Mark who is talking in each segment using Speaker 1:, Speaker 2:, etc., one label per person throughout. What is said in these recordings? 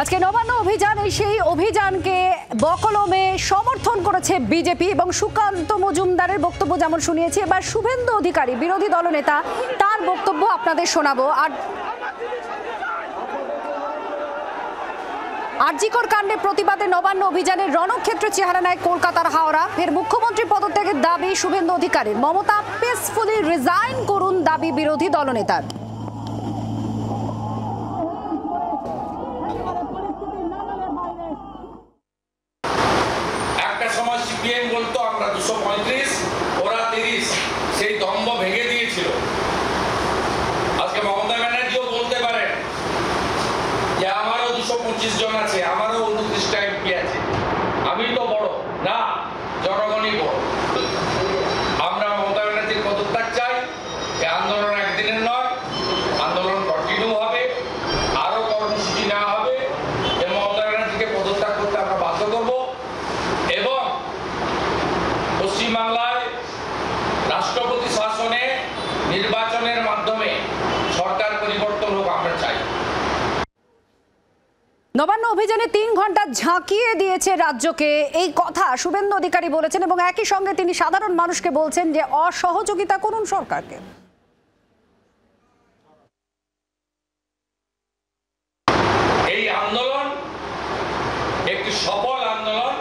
Speaker 1: আজকে নবান্ন অভিযান, সেই অভিযানকে বকলমে সমর্থন করেছে বিজেপি এবং সুকান্ত মজুমদারের বক্তব্য যেমন শুনিয়েছি, এবার শুভেন্দু অধিকারী বিরোধী দলনেতা, তার বক্তব্য আপনাদের শোনাবো। আর আরজিকর কাণ্ডে প্রতিবাদে নবান্ন অভিযানের রণক্ষেত্রে চেহারা নেয় কলকাতার হাওড়া। ফের মুখ্যমন্ত্রী পদত্যাগের দাবি শুভেন্দু অধিকারীর। মমতা পিসফুলি রিজাইন করুন দাবি বিরোধী দলনেতার।
Speaker 2: একটা সময় সিপিএম বলতো আমরা 235 ওরা 30, সেই দম্ভ ভেঙে দিয়েছিল। আজকে মমতা ব্যানার্জিও বলতে পারেন যে আমারও 225 জন আছে, আমারও 29টা এমপি আছে, আমি তো বড় না, জনগণই বড়। আমরা মমতা ব্যানার্জির পদত্যাগ চাই। এই আন্দোলন একদিনের নয়, আন্দোলন কন্টিনিউ হবে, আরো কর্মসূচি নেওয়া হবে। মমতা ব্যানার্জিকে পদত্যাগ করতে আমরা বাধ্য করব এবং পশ্চিমবাংলায় রাষ্ট্রপতি শাসনে নির্বাচনের মাধ্যমে সরকার পরিবর্তন হোক, আমরা চাই।
Speaker 1: নবান্ন অভিযানে 3 ঘন্টা ঝাঁকিয়ে দিয়েছে রাজ্যকে, এই কথা শুভেন্দু অধিকারী বলেছেন এবং একই সঙ্গে তিনি সাধারণ মানুষকে বলছেন যে অসহযোগিতা করুন সরকারকে।
Speaker 2: এই আন্দোলন একটি সফল আন্দোলন।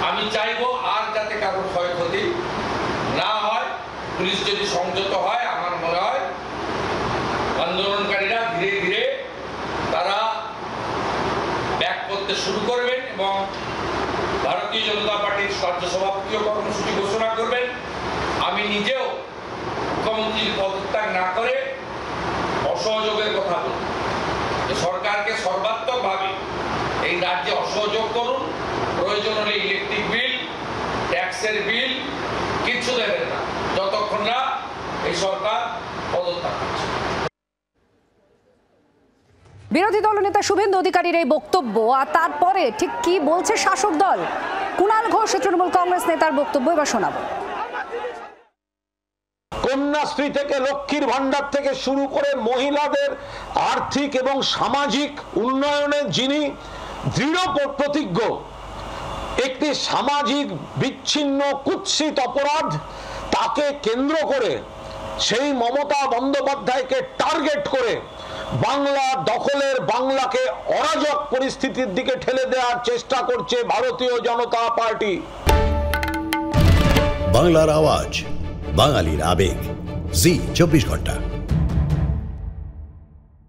Speaker 2: আমি চাইবো আর যাতে কারোর ক্ষয়ক্ষতি না হয়। পুলিশ যদি সংযত হয়, আমার মনে হয় আন্দোলনকারীরা ধীরে ধীরে তারা ব্যাক করতে শুরু করবেন এবং ভারতীয় জনতা পার্টির রাজ্য সভাপতিও কর্মসূচি ঘোষণা করবেন। আমি নিজেও মুখ্যমন্ত্রীর পদত্যাগ না করে অসহযোগের কথা বলব। সরকারকে সর্বাত্মকভাবে এই রাজ্যে অসহযোগ করুন। প্রয়োজন হলে ইলেকট্রিক বিল, ট্যাক্সের বিল কিছু দেবেন না যতক্ষণ না এই সরকার পদত্যাগ করছে।
Speaker 1: বিরোধী দলনেতা শুভেন্দু অধিকারীর এই বক্তব্য, আর তারপরে ঠিক কি বলছে শাসক দল, কুণাল ঘোষ তৃণমূল কংগ্রেস নেতার বক্তব্য এবার শোনাবো।
Speaker 3: কন্যাশ্রী থেকে লক্ষ্মীর ভান্ডার থেকে শুরু করে মহিলাদের আর্থিক এবং সামাজিক উন্নয়নের যিনি দৃঢ় প্রতিজ্ঞ, একটি সামাজিক বিচ্ছিন্ন কুৎসিত অপরাধ তাকে কেন্দ্র করে সেই মমতা বন্দ্যোপাধ্যায়কে টার্গেট করে বাংলা দখলের, বাংলাকে অরাজক পরিস্থিতির দিকে ঠেলে দেওয়ার চেষ্টা করছে ভারতীয় জনতা পার্টি।
Speaker 4: বাংলার আওয়াজ, বাঙালির আবেগ, জি 24 ঘন্টা।